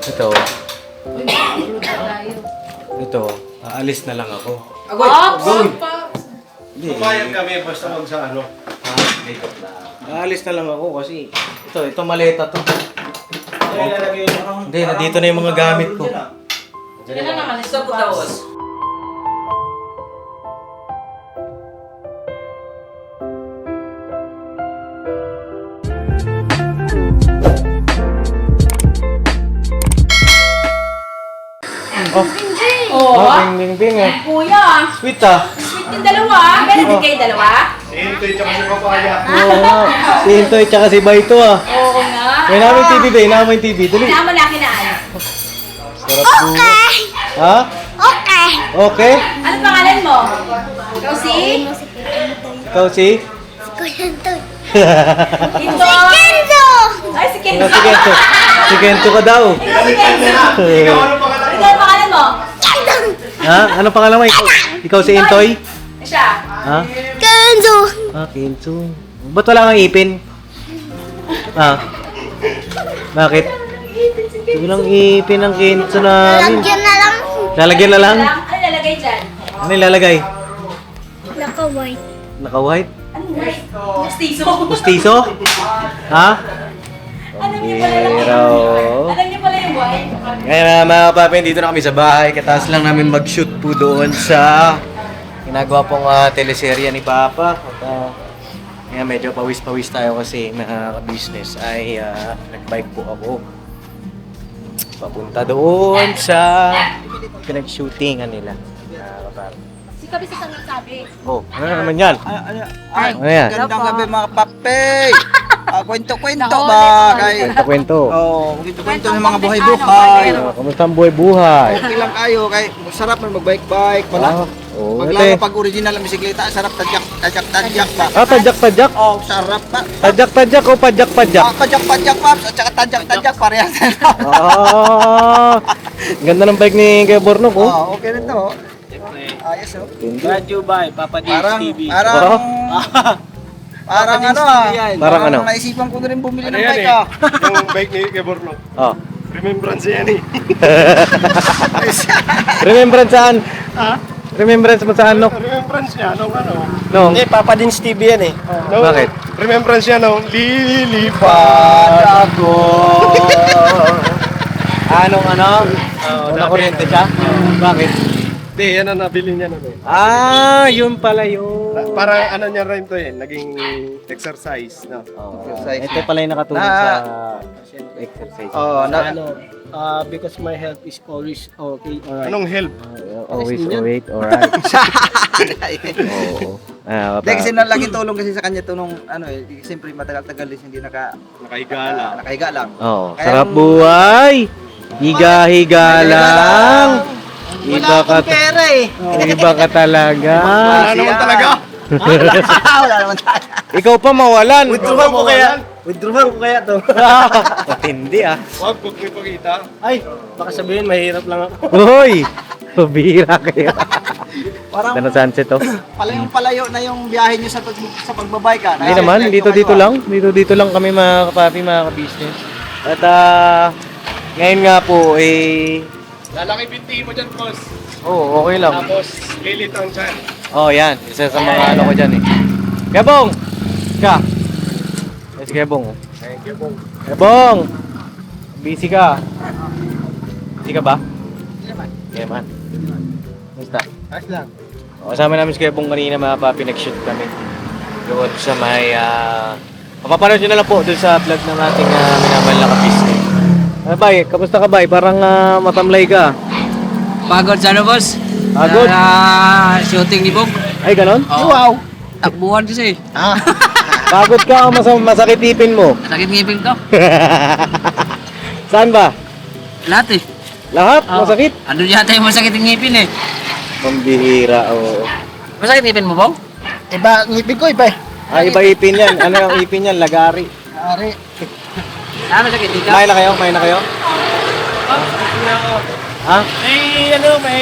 Ito. Ito. Aalis na lang ako. Hindi. Pumayag kami basta mag sa ano. Aalis na lang ako kasi ito maleta to. Hindi, nandito na yung mga gamit ko. Yan na naman, ito po tapos. Oh, bing bing eh. Kuya, Sweet ah. sweet yung dalawa. Meron din kayo dalawa? Si Hintoy tsaka si Papaya. Oo nga. Si Intoy tsaka si Baito ah. Oo nga. May namin TV ba? Inamin TV. Dali. Sinama na kinaan. Sarap po. Ha? Okay. Okay. Ano pangalan mo? Ikaw si? Ikaw si? Kuyanto. Ito. Kendo! Ay, si Kenzo. Si Kento. Si Kento ka daw. Ikaw si Kenzo. Ikaw ano pangalan? Ikaw ang pangalan mo? Kendo! Ha? Ano pangalan mo? Ikaw si Intoy? Siya. Ha? Kendo! Ah, Kento. Ba't wala kang ipin? Ha? Bakit? Walang ipin ng Kento namin. Lagyan na lang. Lalagyan na lang? Ano lalagay dyan? Ano ilalagay? Naka-white. Naka-white? Ano white? Mustizo. Pustiso? Ha? Alam niyo pala yung Pero... Alam niyo pala yung white. Ngayon na mga kapapin, dito na kami sa bahay. Kataas lang namin mag-shoot po doon sa ginagawa pong teleserye ni Papa. At ngayon medyo pawis-pawis tayo kasi business ay nag-bike po ako. Papunta doon sa pinag-shootingan nila. Kapapin. Si Kabi sa sabi. Oh, ano naman yan? Ay, Ano yan? gandang gabi mga pape. Kwento-kwento ba? Kwento-kwento. Oh, kwento-kwento ng mga buhay-buhay. Kamusta ang buhay-buhay? Okay lang kayo, kay sarap man mag-bike-bike. Ah, oh, Maglaro pag original ang bisikleta, sarap tadyak ba? Ah, tadyak-tadyak? Oh, sarap pa. Tadyak-tadyak o padyak-padyak? Padyak-padyak pa, at saka tadyak-tadyak parehas. Ah, ganda ng bike ni Kuya Bornok, oh. Oh, okay rin to. Ayos oh. Brought you by Papa D's Parang, TV. parang, parang ano ah. Parang ano? Naisipan ko na rin bumili Ano ng yan bike eh? ah. Yung bike ni Keborno. Oh. Remembrance yan eh. Remembrance saan? Ha? Remembrance mo saan, no? Remembrance niya nung ano. No. Hindi, Papa D's TV yan eh. Nung, Bakit? Remembrance niya nung lilipad ako. Anong ano? Una kuryente siya? Bakit? Hindi, yan ang nabili niya nun eh. Ah, yun pala yun. Parang ano niya rin to eh, naging exercise. No? Oh, Exercise ito pala yung nakatulong sa exercise. Oh, na, Ano, because my health is always okay. Alright. Anong help? Always wait, alright. Oo. Ah, Hindi kasi nalaking tulong kasi sa kanya to nung ano eh, siyempre matagal-tagal din hindi Nakahigala. nakahiga lang. Oo. Kaya Sarap nung- buhay. Higa-higa lang. Wala Iba ka, akong pera eh. iba ka talaga. Wala naman talaga. Wala naman tayo. Ikaw pa mawalan. Withdrawal ko kaya. Withdrawal ko kaya to. Matindi ah. Huwag mo ipakita. Ay, baka sabihin mahirap lang ako. Hoy! Pabira kayo. Parang Ganda sunset oh. palayong-palayo na yung biyahe niyo sa pagbabike ka. Hindi naman, dito lang. Dito lang kami mga kapapi, mga ka-business. At ngayon nga po Lalaki bintihin mo dyan, boss. oh, okay lang. Tapos, lilit ang chan. Oh, yan. Isa sa mga ano ko dyan eh. Kebong! Ka! Yes, Kebong. Thank you, Bong. Kebong! Busy ka? Busy ka ba? Hindi man. Basta. Ayos lang. Kasama namin si Kebong kanina mga papi, nag-shoot kami. Doon sa may... mapapanood nyo na lang po doon sa vlog ng ating minamahal na ka-business. Bay, kamusta ka bay? Parang matamlay ka. Pagod sa ano, boss? Pagod? Shooting ni Bog. Ay, ganon? Wow! Takbuhan kasi. Pagod ka o masakit ipin mo? Sakit ngipin ko. Saan ba? Lahat eh. Lahat? Oo. Masakit? Ano yata yung masakit ng ngipin eh. Pambihira, oo. Masakit ngipin mo, Bog? Iba, ngipin ko iba eh. Iba ipin yan. Ano yung ipin yan? Lagari. Ari. Masakit dito. Kumain na kayo? Kumain na kayo? Ha? May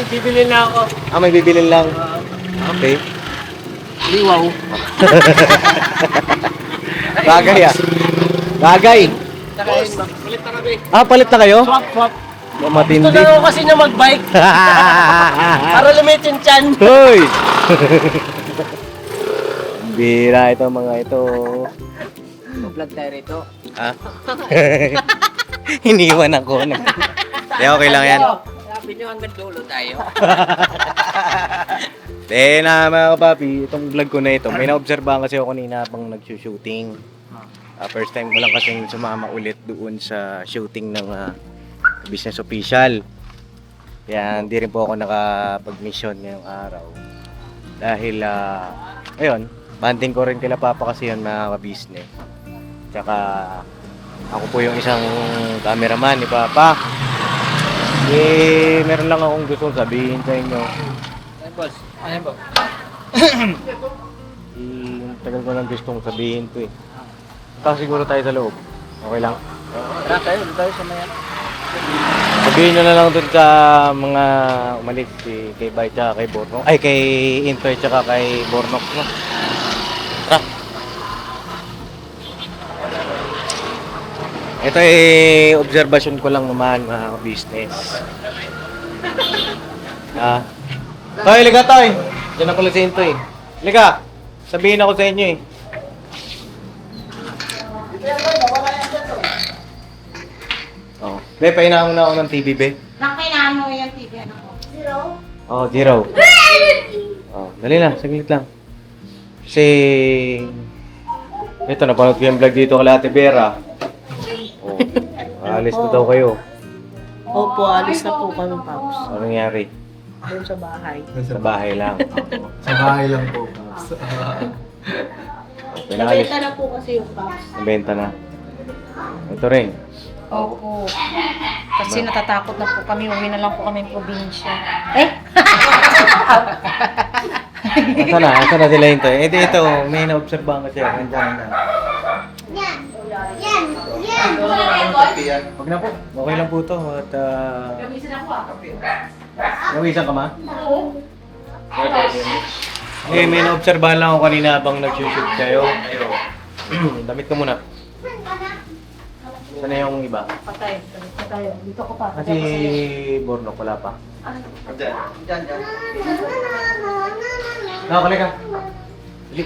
bibili na ako. May bibilin lang. Okay. Liwaw. Bagay ah. Bagay. Ah, palit na kayo? Swap. Matindi. Gusto na ako kasi niya mag-bike. Para lumit yung chan. Hoy! Bira ito mga ito. Vlog tayo rito. Ah? Iniwan ako. Hindi, okay lang yan. Sabi nyo hanggang dulo tayo. Na mga kapapi, itong vlog ko na ito, may naobserbahan kasi ako kanina habang nag-shooting. First time ko lang kasing sumama ulit doon sa shooting ng business official. Kaya hindi rin po ako nakapag-mission ngayong araw. Dahil, ayun, banding ko rin kila Papa kasi yun mga business. Tsaka, ako po yung isang cameraman ni Papa. Meron lang akong gusto sabihin sa inyo. Ay, boss. Ano ba? Tagal ko lang gustong sabihin to eh. Tapos siguro tayo sa loob. Okay lang? Tara tayo sa maya. Sabihin nyo na lang dun sa mga umalis kay Bay tsaka kay Bornok. Ay, kay Intoy tsaka kay Bornok. No? Tara! Ito ay observation ko lang naman mga business. Toy, liga Toy! Diyan ako lang si Intoy. Liga! Sabihin ako sa inyo eh. Oh. Be, painahon na ako ng TV, be. Nakailangan mo yung TV, ano ko? Oh, 0. Oh, dali lang, saglit lang. Kasi... Ito, napanood ko yung vlog dito kay Ate Vera. Oh, alis na daw kayo. Opo, alis na po kami, Paps. Ano nangyari? Doon sa bahay. Sa bahay lang. Sa bahay lang po. Pinalis. Nabenta na po kasi yung Paps. Nabenta na. Ito rin. Opo. Kasi natatakot na po kami, uwi na lang po kami probinsya. Eh? Asa na sila yun to? Ito, may na-obserbahan kasi. Nandiyan na. Yan. Huwag na po. Okay lang po to. At, Gamisin ako ah. nawisan ka ma? Eh, may na-obserbahan lang ako kanina habang nag-shoot kayo. Damit ka muna. Sana yung iba? Patay. Patay. Dito ko pa. Kasi Bornok wala pa. Diyan. Nakakali ka. Dali.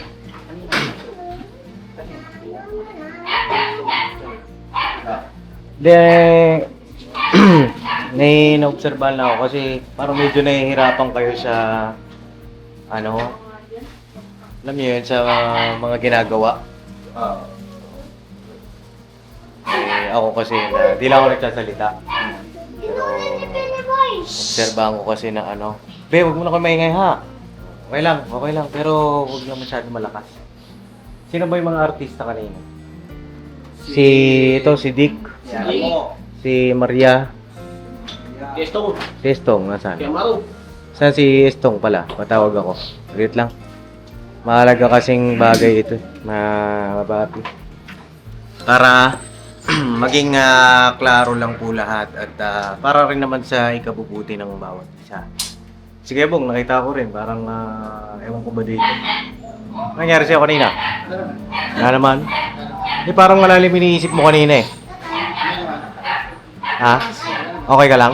De, na-obserbahan lang ako kasi parang medyo nahihirapan kayo sa ano, alam niyo yun, sa mga ginagawa. Ako kasi, di lang ako nagsasalita. Pero, obserbahan ko kasi na ano, be, huwag mo na kayo maingay ha. Okay lang, pero huwag na masyado malakas. Sino ba yung mga artista kanina? Si Dick. Si Maria. Estong. Si Estong, nasaan? Maro. Saan si Estong pala? Patawag ako. Wait lang. Mahalaga kasing bagay ito, mababi. Para maging klaro lang po lahat at para rin naman sa ikabubuti ng bawat isa. Sige Bong, nakita ko rin. Parang ewan ko ba dito. Ano nangyari sa'yo kanina? Wala naman. Parang malalim iniisip mo kanina eh. Ha? Okay ka lang?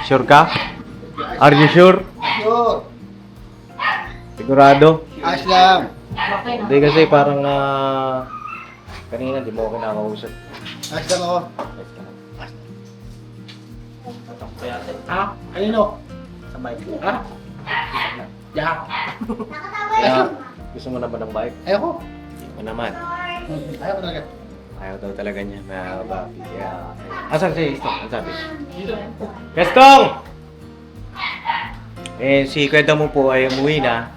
Sure ka? Are you sure? Sure. Sigurado? Ayos lang. Hindi kasi parang kanina di mo ako kinakausap. Ayos lang ako. Ha? Kanino? Sabay. Ha? Diyan. Gusto mo na ba ng bike? Ayoko. Hindi naman. Ayoko talaga. Ayaw daw talaga niya na babi. Kaya... Asan si Estong? Ang sabi? Estong! Eh, si Kwenta mo po ay umuwi na.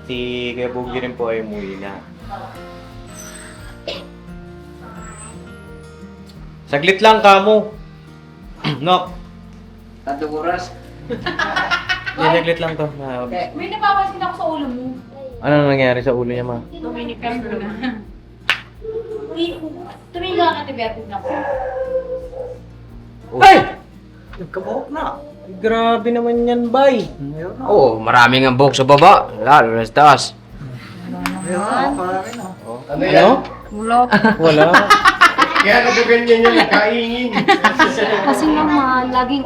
Si Kuya Bugi rin po ay umuwi na. Saglit lang kamo. Nok. Tatlong oras. Saglit lang to. May napapansin ako sa ulo mo. Ano nangyari sa ulo niya, ma? Tuminikam ko na. Tumiga ka, Tiberto na ko. Ay! Nagkabuhok na. Grabe naman yan, bay. Oo, maraming ang buhok sa baba. Lalo na sa taas. Ano? Wala. Wala. Kaya nagaganyan yung kaingin. Kasi naman, laging...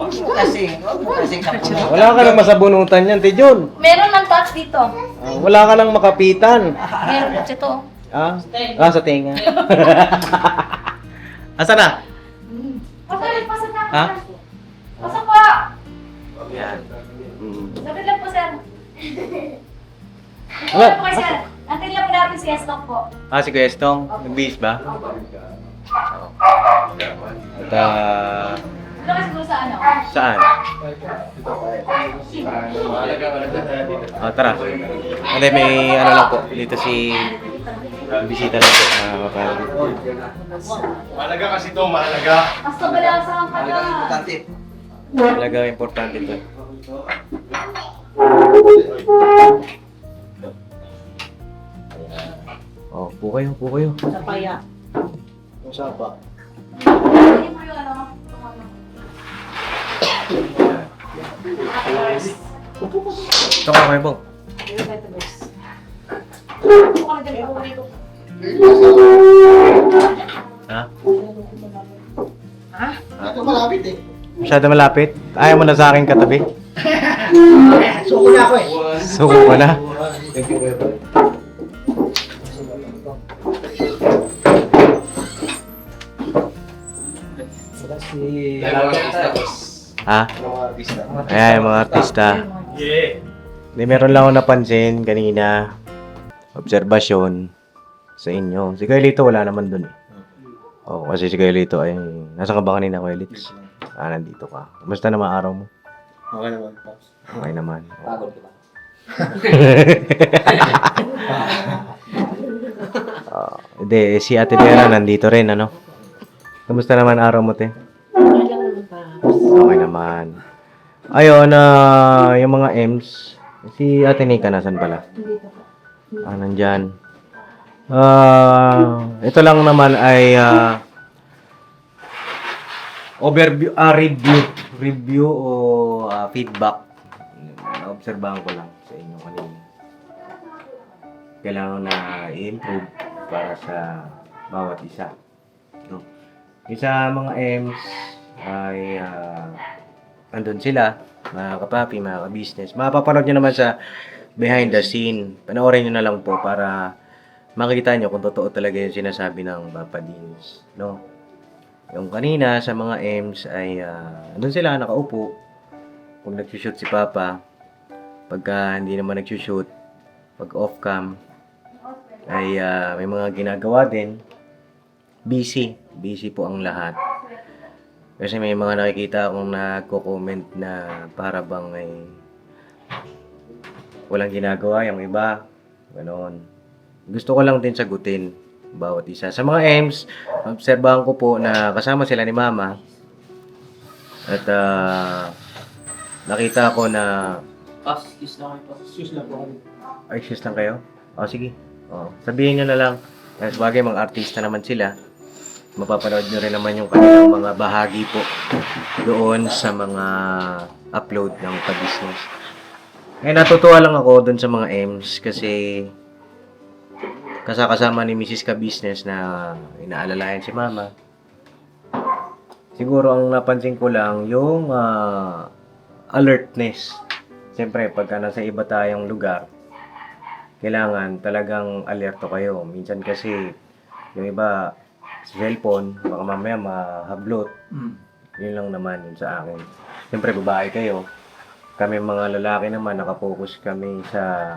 Wala ka nang masabunutan yan, Tijon. Meron ng touch dito. Wala ka nang makapitan. Meron po ito. Sa tinga. Asa na? Pasok na. Ha? Pasok po. Yan. Sabi lang po, sir. Ano? Ano po kayo, sir? Antin lang po natin si Estok po. Si Kuya Estong, nag-base ba? At Ano kasi siguro sa ano? saan? Tara. Hindi, may ano lang po. Dito si bisita lang po. Mahalaga kasi ito, mahalaga. Basta balasa ang Talagang kata. importante. Talaga importante ito. Po kayo, po kayo. Napaya. Usapa. Hindi po yung ano. Ito ka kayo, Bong. Ha? Ito malapit eh. Masyado malapit? Ayaw mo na sa akin katabi? Suko na ako eh. Suko ko na. Ha? Ayan, yung mga artista. Hindi, meron lang ako napansin kanina. Obserbasyon sa inyo. Si Kailito wala naman dun eh. Oo, kasi si Kailito ay... Nasa ka ba kanina, Kailito? Nandito ka. Kumusta naman araw mo? Okay naman, Pops. Okay naman. Pagod ka ba? Hindi, si Ate Vera nandito rin, ano? Kumusta naman araw mo, te? Okay naman. Ayun, yung mga M's. Si Ate Nika, nasan pala? Nandyan. Ito lang naman ay overview, review o feedback. Naobserbahan ko lang sa inyo kanina. Kailangan na i-improve para sa bawat isa. No? Isa mga M's ay andun sila, mga kapapi, mga ka-business. Mapapanood nyo naman sa behind the scene. Panoorin nyo na lang po para makita nyo kung totoo talaga yung sinasabi ng Papa Dins. No? Yung kanina sa mga M's ay andun sila nakaupo. Kung nag-shoot si Papa, pagka hindi naman nag-shoot, pag off-cam, ay may mga ginagawa din. Busy po ang lahat. Kasi may mga nakikita akong nagko-comment na para bang ay walang ginagawa yung iba. Ganon. Gusto ko lang din sagutin bawat isa. Sa mga M's, obserbahan ko po na kasama sila ni Mama. At nakita ko na... Ay, excuse lang kayo? Sige. Sabihin nyo na lang. Kasi bagay, mga artista naman sila. Mapapanood nyo rin naman yung kanilang mga bahagi po doon sa mga upload ng ka-business. Natutuwa lang ako doon sa mga M's kasi kasama ni Mrs. Ka-business na inaalalayan si Mama. Siguro ang napansin ko lang yung alertness. Siyempre, pagka nasa iba tayong lugar, kailangan talagang alerto kayo. Minsan kasi yung iba sa cellphone, baka mamaya mahablot. Yun lang naman yun sa akin. Siyempre, babae kayo. Kami mga lalaki naman, nakapokus kami sa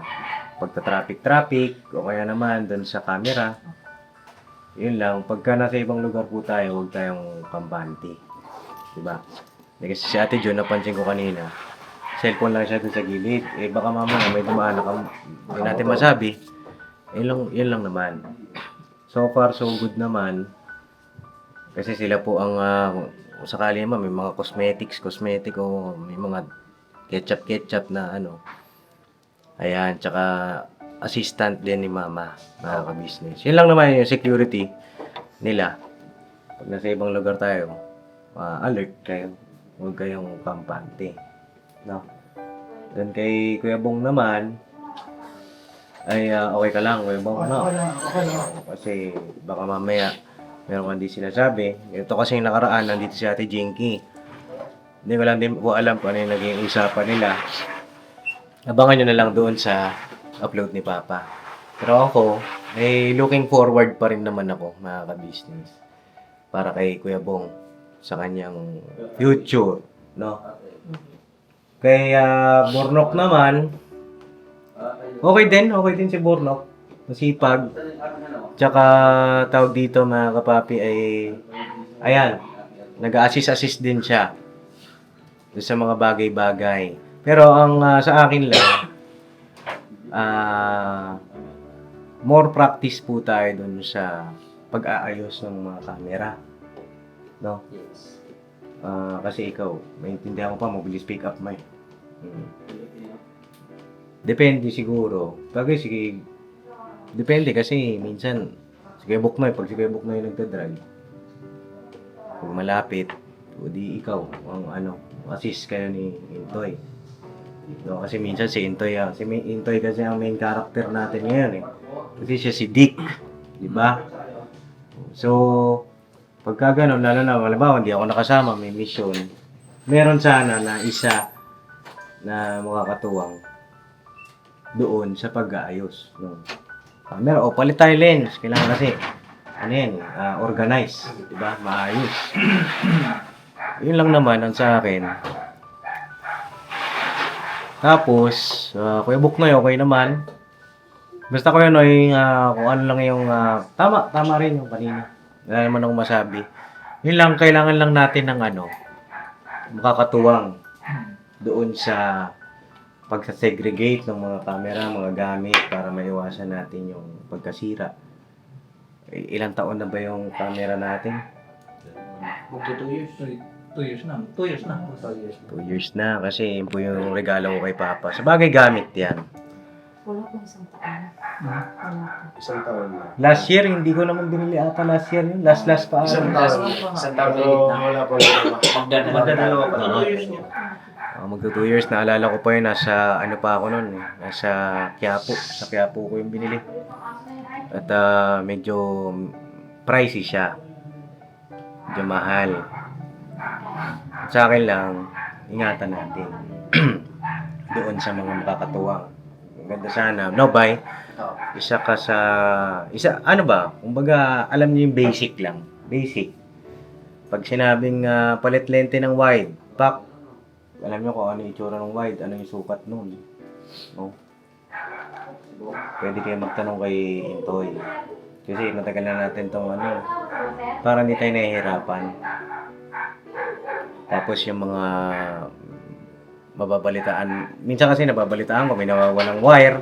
pagta-traffic o kaya naman dun sa camera. Yun lang. Pagka nasa ibang lugar po tayo, huwag tayong kampante. Diba? Kasi si Ate Jo, napansin ko kanina, cellphone lang siya dun sa gilid. Baka mamaya may dumaan na hindi natin masabi. Yun lang naman. So far, so good naman. Kasi sila po ang, sakali naman, may mga cosmetic o may mga ketchup na ano. Ayan, tsaka assistant din ni Mama, mga ka-business. Yun lang naman yung security nila. Pag nasa ibang lugar tayo, alert kayo. Huwag kayong kampante. No? Then kay Kuya Bong naman, ay okay ka lang, Kuya Bong, no? Kasi baka mamaya meron kang di sinasabi. Ito kasi yung nakaraan, nandito si Ate Jinky. Hindi ko lang din po alam kung ano yung naging usapan nila. Abangan nyo na lang doon sa upload ni Papa. Pero ako, looking forward pa rin naman ako, mga ka-business. Para kay Kuya Bong sa kanyang future, no? Kay Bornok naman, okay din si Bornok. Masipag. Tsaka tawag dito mga kapapi ay, ayan, nag-assist din siya sa mga bagay-bagay. Pero ang sa akin lang, more practice po tayo dun sa pag-aayos ng mga camera. No? Kasi ikaw, maintindihan ko pa, mabilis pick up mic. Depende siguro. Sige, depende kasi minsan, sige book mo pag sige book mo yung nagdadrive. Pag malapit, o di ikaw, ang assist kayo ni Intoy. No, kasi minsan si Intoy, Intoy kasi ang main character natin ngayon eh. Kasi siya si Dick, di ba? So, pagka gano'n, lalo na, halimbawa, hindi ako nakasama, may mission. Meron sana na isa na makakatuwang doon sa pag-aayos. No? Camera, palit tayo lens. Kailangan kasi, organize. Di ba? Maayos. Yun lang naman ang sa akin. Tapos, Kuya Buknoy, okay naman. Basta Kuya Noy, kung ano lang yung, tama rin yung kanina. Wala naman akong masabi. Yun lang, kailangan lang natin ng makakatuwang doon sa pagsa-segregate ng mga camera, mga gamit para maiwasan natin yung pagkasira. Ilang taon na ba yung camera natin? Magto 2 years. 2 years na. 2 years na. 2 years na kasi yun po yung regalo ko kay Papa. Sa bagay gamit yan. Wala pong isang taon. Wala po. Isang taon na. Last year, hindi ko naman binili ata last year yun. Last pa. Isang taon wala pa. Magdadalawa pa. 2 years niya. Magto 2 years na. Alala ko pa yun. Nasa pa ako nun. Nasa Quiapo. Sa Quiapo ko yung binili. At medyo pricey siya. Medyo mahal. Sa akin lang, ingatan natin. Doon sa mga makakatuwang. Ganda sana. No, bye. Kumbaga, alam niyo yung basic lang. Basic. Pag sinabing palit lente ng wide, pak, alam niyo kung ano yung itsura ng wide, ano yung sukat nun. No? Pwede kayo magtanong kay Intoy. Kasi matagal na natin itong para hindi tayo nahihirapan. Tapos yung mga mababalitaan, minsan kasi nababalitaan ko, may nawawalang wire.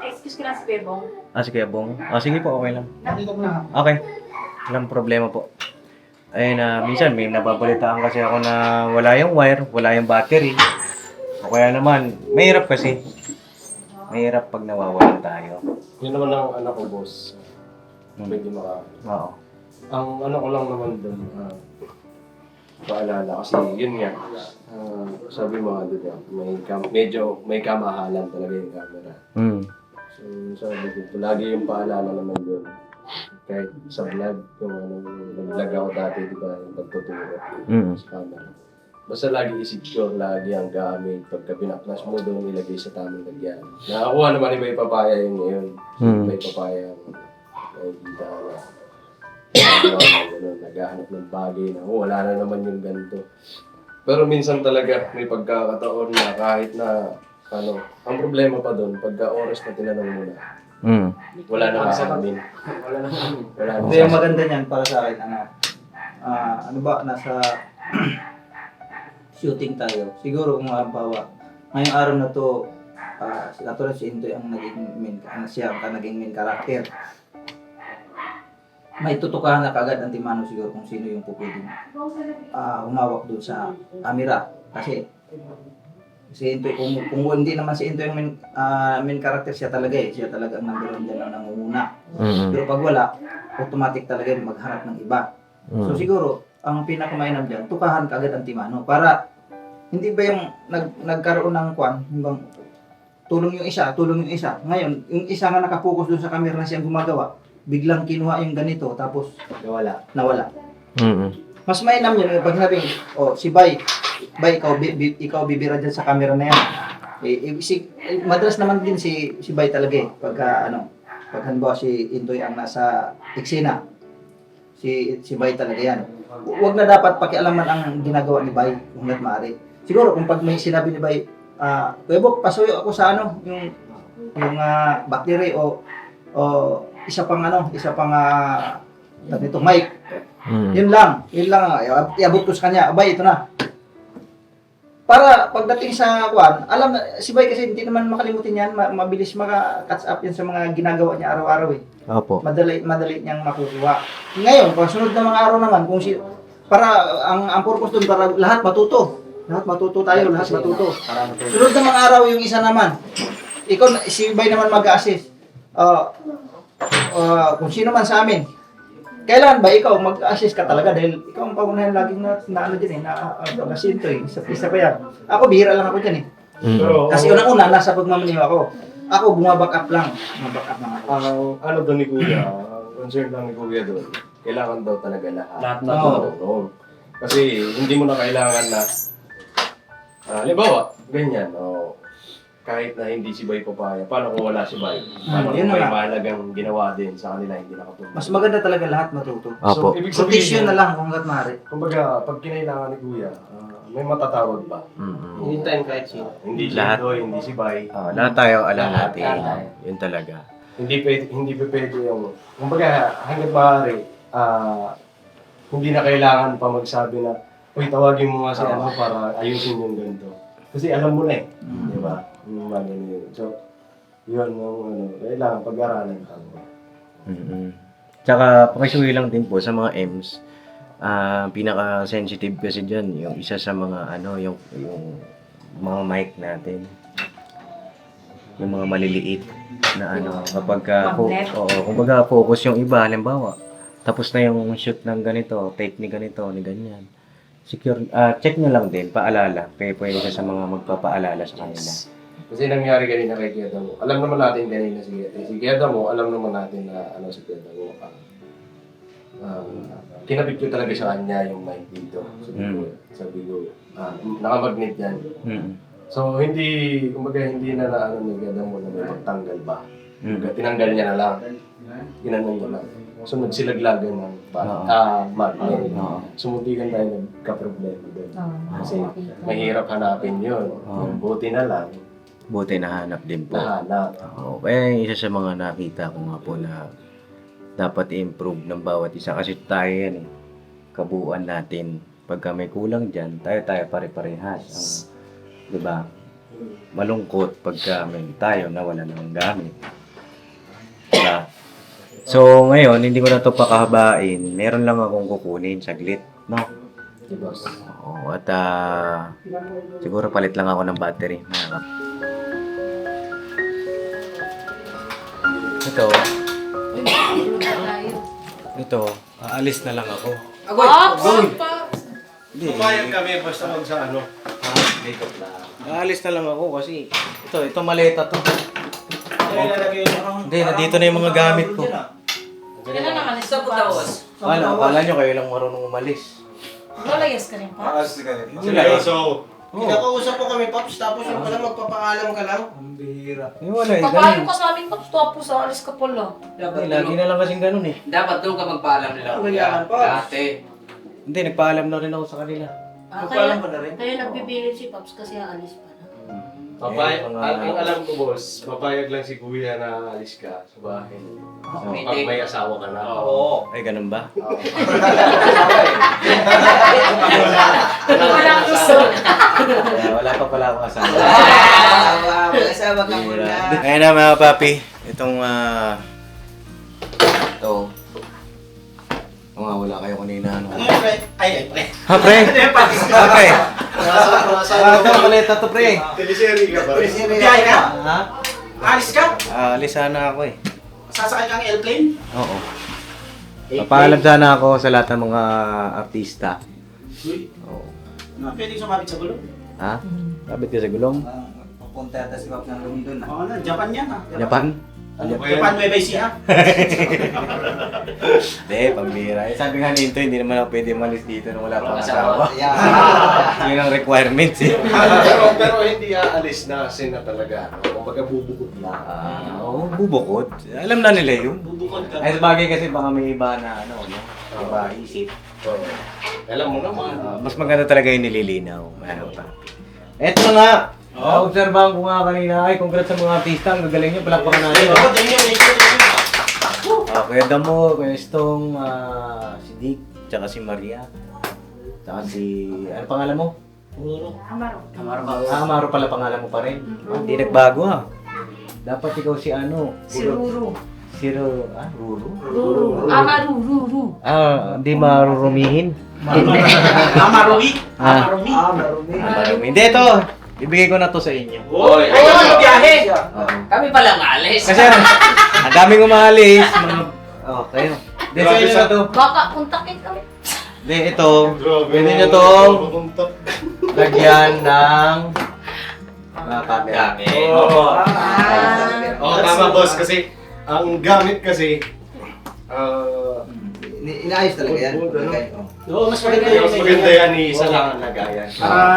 Excuse ko lang si Bebong. Si Kuya Bong. Sige po, okay lang. Okay. Walang problema po. Ayun minsan may nababalitaan kasi ako na wala yung wire, wala yung battery. O kaya naman, mahirap kasi. Mahirap pag nawawalan tayo. Yun naman ang anak ko, boss. Pwede Oo. Ang ano ko lang naman doon, paalala kasi yun nga, sabi mo nga doon, medyo may kamahalan talaga yung camera. So sabi ko, lagi yung paalala naman doon. Kahit sa vlog, kung nag-vlog ako dati, di ba, yung pagtuturo sa camera. Basta lagi isip lagi ang gamit. Pagka pinaklas mo doon, ilagay sa tamang lagyan. Nakakuha naman iba papaya yung ngayon. May papaya yung nakikita na naghahanap ng bagay na wala na naman yung ganito. Pero minsan talaga may pagkakataon na kahit na ang problema pa doon, pagka oras na tinanong mo na, wala na amin. Hindi, yung maganda niyan para sa akin, nasa shooting tayo. Siguro kung halimbawa, ngayong araw na to, katulad si Intoy ang naging main character. May tutukahan na kagad ang timano siguro kung sino yung pupwedeng humawak doon sa camera. Kasi si Intoy, kung hindi naman si Intoy yung main character, siya talaga siya talaga ang number 1 dyan ang nangunguna. Pero pag wala, automatic talaga maghanap ng iba. So siguro, ang pinakamainam dyan, tukahan kagad ang timano para hindi ba yung nagkaroon ng tulong yung isa. Ngayon, yung isa nga nakapokus doon sa camera na siyang gumagawa, biglang kinuha yung ganito, tapos Nawala. nawala. Mm-mm. Mas mainam yun, pag sabing, oh, si Bay, ikaw bibira dyan sa camera na yan. Madalas naman din si Bay talaga eh, pagka pag halimbawa si Intoy ang nasa eksena, si Bay talaga yan. Huwag na dapat pakialaman ang ginagawa ni Bay, kung hanggat maaari. Siguro kung pag may sinabi ni Bay, Kuya Bok, pasuyo ako sa yung battery o isa pang dito, mic. Yun lang, iabot ko sa kanya, abay, ito na. Para pagdating sa kuan, alam na, si Bay kasi hindi naman makalimutin yan, mabilis maka-catch up yan sa mga ginagawa niya araw-araw eh. Opo. Madali niyang makukuha. Ngayon, pag sunod na mga araw naman, para ang purpose doon, para lahat matuto. Lahat matuto tayo, lahat matuto. Sunod na mga araw yung isa naman. Si Bay naman mag-assist. Kung sino man sa amin, kailan ba ikaw mag-assist ka talaga dahil ikaw ang pangunahan laging na ano din eh, pag-asinto eh, isa pa yan. Ako, bihira lang ako dyan eh. Pero, Kasi unang-una, nasa pagmamaniw ako. Ako, bumaback up lang. Bumaback up lang ako. ang ano doon ni Kuya, ang concern lang ni Kuya doon, kailangan daw talaga lahat. Lahat na Oo. Kasi hindi mo na kailangan na, halimbawa, ganyan, kahit na hindi si Bay papaya, paano kung wala si Bay? Paano yun kung may na nga. mahalagang ginawa din sa kanila, hindi nakatulong? Mas maganda talaga lahat matuto. Opo. ibig Protection na lang kung hanggat maaari. Kumbaga, pag kinailangan ni Kuya, may matatawag ba? Mm-mm. Anytime kahit sino. Hindi si Lahat. Indoy, hindi si Bay. Lahat tayo alam Lahat natin. tayo. Yun talaga. Hindi pwede yung, kumbaga, hanggat maaari, hindi na kailangan pa magsabi na, uy, tawagin mo nga si ano para ayusin yung ganito. Kasi alam mo na eh, di ba? Yung mga ganyan. So, yun yung kailangan pag-aralan ka. Mm-mm. Tsaka, pakisuhi lang din po sa mga M's. Pinaka-sensitive kasi dyan, yung isa sa mga yung mga mic natin. Yung mga maliliit na kapag kumbaga focus yung iba, halimbawa, tapos na yung shoot ng ganito, take ni ganito, ni ganyan. Secure, check nyo lang din, paalala. Pwede siya sa mga magpapaalala sa kanila. Kasi nangyari kanina kay Kuya Damo. Alam naman natin kanina si Kuya Damo, alam naman natin na si Kuya Damo. Kinabit ko talaga sa kanya yung mic dito. Sabi ko, nakamagnet yan. So, kumbaga hindi na ni Kuya Damo na may magtanggal ba. Tinanggal niya na lang. Ginanong niya lang. So, nagsilaglagan ng magnet. Sumutikan tayo nagka-problema doon. Kasi mahirap hanapin yun. Buti na lang. Buti nahanap din po. Nahanap. Isa sa mga nakita ko nga po na dapat i-improve ng bawat isa. Kasi tayo yan, kabuuan natin. Pagka may kulang dyan, tayo pare-parehas. Diba? Malungkot pagka may tayo na wala namang gamit. Diba? So, ngayon, hindi ko na ito pakahabain. Meron lang akong kukunin saglit, no? Oo, at siguro palit lang ako ng battery. Ito, aalis na lang ako. Pumayag kami basta mag sa Aalis na lang ako kasi ito maleta to. Hindi, nandito na yung mga gamit ko. Kailan naman sa Butawas? Akala nyo kayo lang marunong umalis. Lalayas ka rin pa? So, Kinakausap ko kami, Pops, tapos yung pala magpapaalam ka lang. ang bihira. Wala eh, Papayo ganun. ka sa amin, Pops. Tapos alis ka pala. Lagi na lang kasing ganun eh. Dapat doon ka magpaalam nila. Ganyan, Pops. Dati. Hindi, nagpaalam na rin ako sa kanila. Kaya nagbibilit si Pops kasi aalis pa na. Ang alam ko, boss, papayag lang si Kuya na alis ka sa bahay. Pag may asawa ka na. Ay, ganun ba? Walang gusto. Wala pa pala akong asawa. Mag-asawa ka muna. Ngayon na mga papi, itong ito. Wala kayo kanina. Ay, pre. Ha, pre? Ha, pre? Ito, maleta to, pre. Teleserye ka ba? Biyahe ka? Ha? Alis ka? Alis sana ako eh. Sasakay kang airplane? Oo. Papaalam sana ako sa lahat ng mga artista. Oo. Pwede sumabit sa gulong? Ha? Sabit ka sa gulong? Pupunta yata si Pops ng lumi doon. Oo na, Japan yan ah. Japan? Ano ba Japan Nueva Ecija. Hindi, pambira. Eh, sabi nga nito, hindi naman ako pwede malis dito nung wala pang asawa. Yeah. Yun ang requirements eh. pero hindi aalis na kasi na talaga. Kumbaga bubukod na. Oo, bubukod. Alam na nila yun. Bubukod ka. Ay, sabagay kasi baka may iba na ano, no? Iba isip. Oo. Alam mo naman. Mas maganda talaga yung nililinaw. Ano pa. Eto na nga. Naobserbahan ko nga kanina. Ay, congrats sa mga artista. Ang gagaling nyo. Palakpakan natin. Oo, thank you. Kuya Damo, Kuya Stong, si Dick, tsaka si Maria. Tsaka si... Ano pangalan mo? Amaro. Amaro pala pangalan mo pa rin. Hindi nagbago ah. Dapat ikaw si ano? Si Ruru. Ruru? Ruru. Amaro, Ruru. Hindi marurumihin. Amarumi. Ah. Amarumi. Marumi. Hindi, ito. Ibigay ko na to sa inyo. Oy, ay kami magbiyahe. Kami pala maalis. Kasi ang daming umalis. Kayo. Hindi, sa inyo na to. Baka kontakin kami. Hindi, ito. Pwede nyo tong lagyan ng camera. Oo. Ah. Oo, tama boss kasi ang gamit kasi Inaayos talaga yan. Oo, mas maganda yun. mas maganda yan isa lang ang lagayan.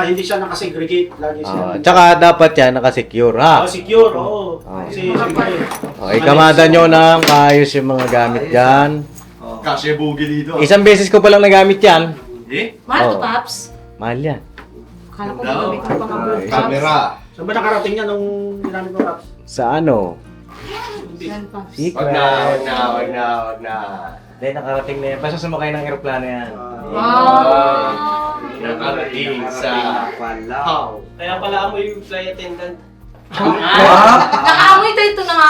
Hindi siya nakasegregate. Lagi siya. Tsaka dapat yan nakasecure ha. Secure, oo. Kasi siyempre. Okay, kamada nyo ng maayos yung mga gamit dyan. Kasi bugi dito. Isang beses ko palang nagamit yan. Mahal to, Oo. Paps. Mahal yan. Kala ko nagamit ko pa mga Paps. Camera. Saan ba nakarating niya nung ginamit mo, Paps? Sa ano? Yan, Paps. Wag na. Hindi, nakarating na yan. Basta sumakay ng aeroplano yan. Wow. Nakarating sa how. Kaya pala ako yung flight attendant. Nakaamoy tayo ito ng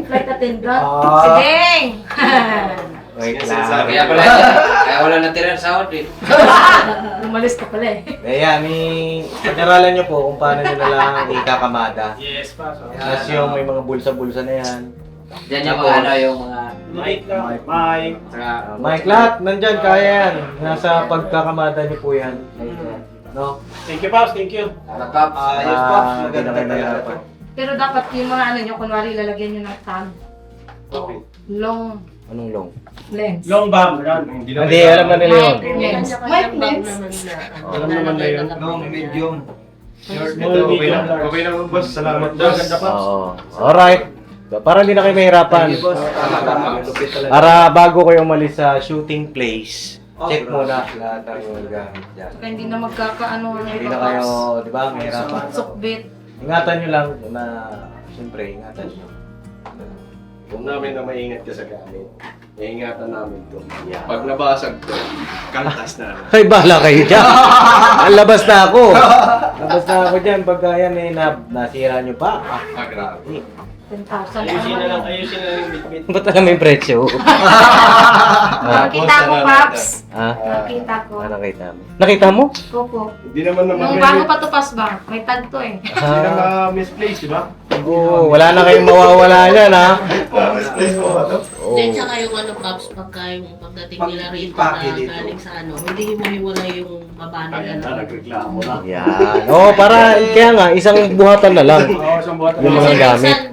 flight attendant. Sige. Wait Kaya lang. pala, kaya wala natira sa sahod eh. Umalis ka pala eh. Ayan, pag-aralan nyo po kung paano nyo na lang ikakamada. Yes, Paps. Tapos yung may mga bulsa-bulsa na yan. Diyan yung mga ano, yung mga... Mic lang. Mic. Mike, lahat, nandyan, kaya yan. Nasa pagkakamada nyo po yan. No? Thank you, Paps. Thank you. Laptop. Ayos pa. Hindi na kayo nahirapan. Pero dapat yung mga ano nyo, kunwari lalagyan nyo ng tag. Long Anong long? lens. Long bomb. Hindi Hindi, alam na nila yun. Lens. Mic lens. Alam naman na yun. Long, medium. Okay na boss. Salamat boss. Ganda, Paps. Oo. Alright. Para hindi na kayo mahirapan. Thank you, boss. Tama. Lupit talaga. Para bago kayo umalis sa shooting place, check muna lahat ng gamit dyan. Kaya hindi na magkakaano ng Hindi iba, na kayo, Paps. di ba, mahirapan. Sukbit. Ingatan nyo lang na, siyempre, ingatan nyo. Kung namin na maingat ka sa gamit, iingatan namin to. Yeah. Pag nabasag to, kaltas na. Ay, bahala kayo dyan. Labas na ako. Labas na ako dyan. Pagka yan eh, nasira nyo pa. Grabe. 10,000. Ayusin na lang yung bitbit. Ba't alam mo yung presyo? Nakita ko, Paps. Ha? Nakita ko. Nakita mo? Nakita mo? Opo. Hindi naman Nung bago pa to, Paps ba? May tag to eh. Hindi na misplace, di ba? Oo, wala na kayong mawawala dyan, ha? Misplace mo ba to? Oo. Then tsaka yung ano, Pops, pagka yung pagdating nila rito na galing sa ano, hindi mo hiwala yung baba na Ayan na, gano'n. nagreklamo na. Yan. Oo, para, kaya nga, isang buhatan na lang. Oo, isang buhat. Yung mga Kasi gamit. minsan,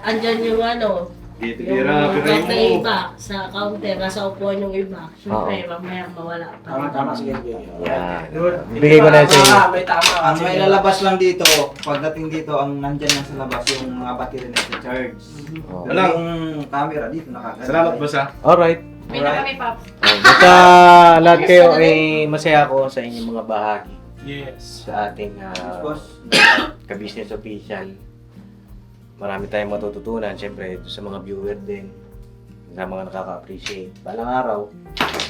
andyan yung ano, Dito yung tira, bag pero na iba sa counter, nasa upuan yung iba. Siyempre, mamaya mawala pa. Tama, sige. Yan. Bigay ko na yan sa inyo. May tama. Ang may lalabas lang dito, pagdating dito, ang nandyan lang sa labas yung mga battery na charge. Oo. Wala. Yung camera dito nakaganda. Salamat boss ha. Alright. May na kami, Paps. Basta lahat kayo ay masaya ako sa inyong mga bahagi Yes. sa ating Boss. ka-business official. Marami tayong matututunan, syempre, ito sa mga viewer din, sa mga nakaka-appreciate. Balang araw,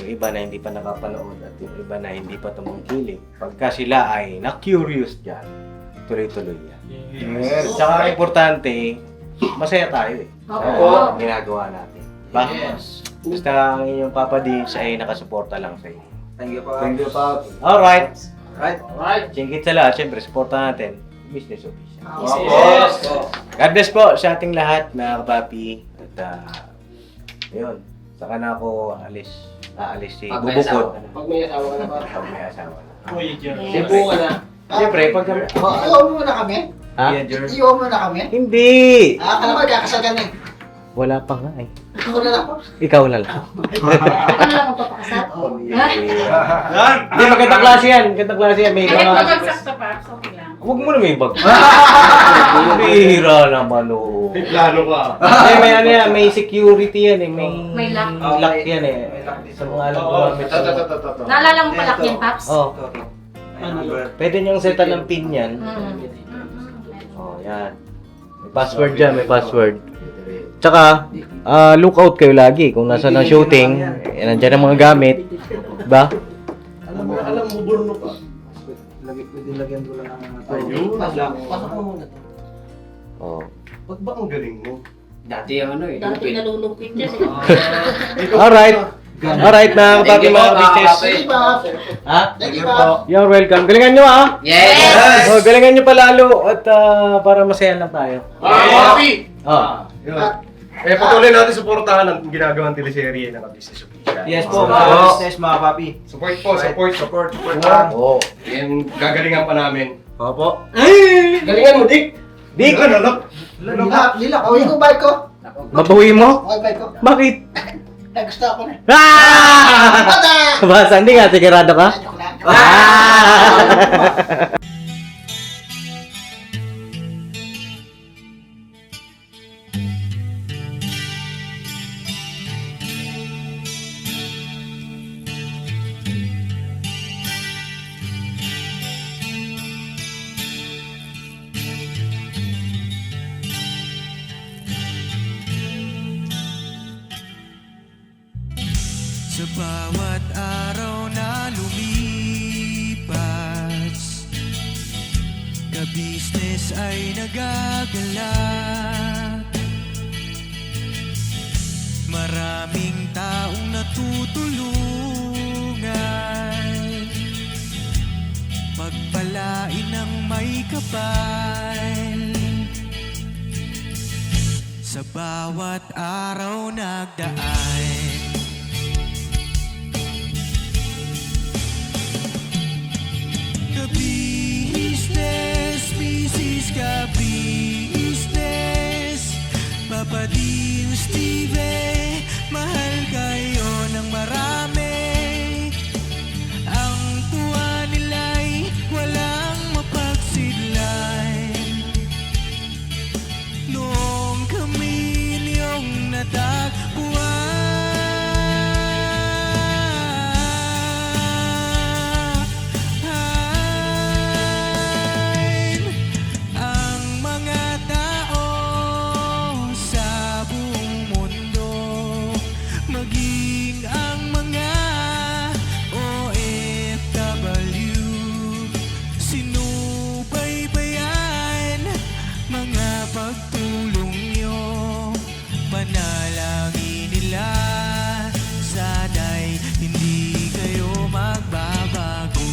yung iba na hindi pa nakapanood at yung iba na hindi pa tumungkilig, pagka sila ay na-curious dyan, tuloy-tuloy yan. Yes. Tsaka importante, masaya tayo eh. Oo. Sa ginagawa natin. Bakit? Basta ang inyong Papa Dins ay nakasuporta lang sa inyo. Thank you po. Pops. Alright. Right. Singkit sa lahat, syempre, supportan natin. Business official. Yes. God bless po sa ating lahat, mga kapapi. At, ayun, saka na ako aalis si Pag may asawa Bubukod. ka na. Pag may asawa ka na, Paps. Pag may asawa na. Uy, Jer. Siyempre, siyempre, pag kami... Iiwan mo na kami? Ha? Iiwan mo na kami? Hindi! Akala ko kakasal ka na eh. Wala pa nga eh. Ako na lang. Ikaw na lang. Ako na lang magpapakasal. Hindi, magandang klase yan. Magandang klase yan. May Kahit mga... pabagsak pa, okay lang. Huwag mo na may bag. Bihira naman oh. May plano ka. May ano yan, may security yan eh. May lock. Lock yan eh. Sa mga alam ko gamit. Naalala mo pala yan, Paps? Oh, pwede niyong setan ng pin yan. Oh, yan. May password dyan, may password. Tsaka, lookout kayo lagi kung nasa ng shooting, nandiyan ang mga gamit. Diba? Alam mo, burno ka. Pwede lagyan ko lang ng Ayun. Pasok mo muna. Oh. Ba't ba ang galing mo? Dati yung ano eh. Dati nalulungkit yan eh. Alright. Alright, mga kapatid, mga bitches. Sige ba? Ha? Sige ba? You're welcome. Galingan nyo ha. Yes! Oh, galingan nyo pa lalo at para masaya lang tayo. Happy! Oh. Yun. Patuloy natin suportahan ang ginagawang teleserye ng Business Official. Yes po, mga business, mga papi. Support po, support. Support lang. Oh. Yan, gagalingan pa namin. Opo. Galingan mo, Dick! Dick! Lila, kawin ko bike ko. Mabawi mo? Okay, bike ko. Bakit? Nagusto ako na. Ah! Basta hindi nga, sigurado ka? Joke lang. Ah! Sa bawat araw na lumipas, ka-business ay nagagalak. Maraming taong natutulungan, pagpalain ng may kapal. Sa bawat araw nagdaan, ka-business, Mrs. Ka-business, Papa Dio, Steve, mahal kayo ng marami. Ang tuwa nila'y walang mapagsidlan. Noong kami niyong natagpuan, ang mga tao sa buong mundo, maging ang mga OFW, sinubaybayan mga pagtulong nyo, panalangin nila, sana'y hindi kayo magbabago.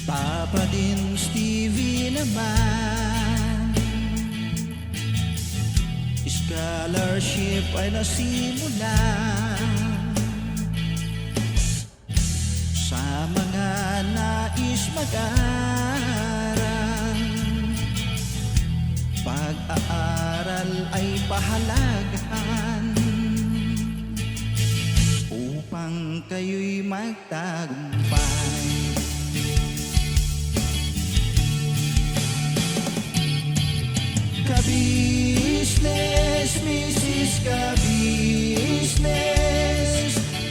Papa din Stevie naman, scholarship ay nasimula sa mga nais mag-aral. Pag-aaral ay pahalagahan upang kayo'y magtagumpay. Ka-business, Mrs. Ka-business,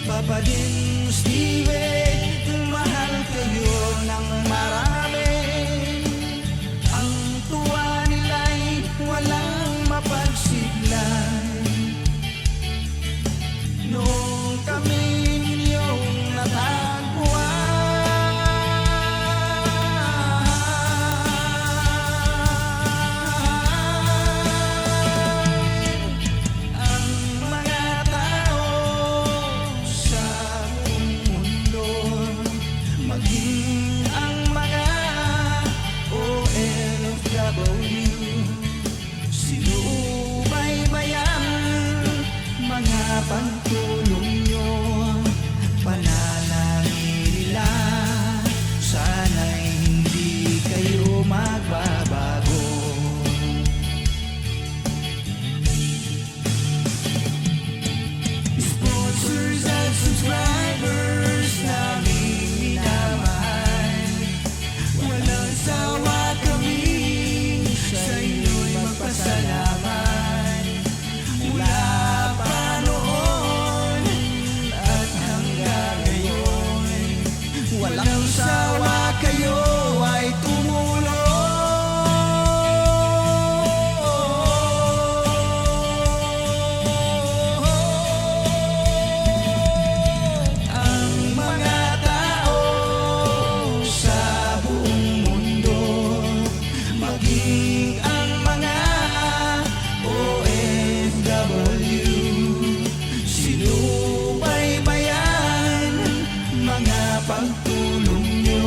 Papa din Steve, mahal kayo ng marami. Ang tuwa nila'y walang mapagsiglan. Noong kami ninyong natagpuan, ang mga tao sa buong mundo, maging ang mga OFW, sinubaybayan mga pagtulong nyo, walang sawa kayo ay tumulong. Ang mga tao sa buong mundo, maging ang mga OFW, sinubaybayan mga pagtulong nyo,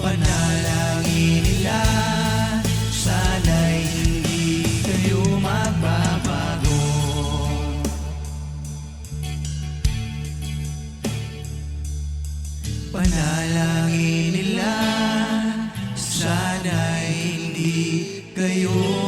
panalangin nila, sana'y hindi kayo magbabago. Panalangin nila, sana'y hindi kayo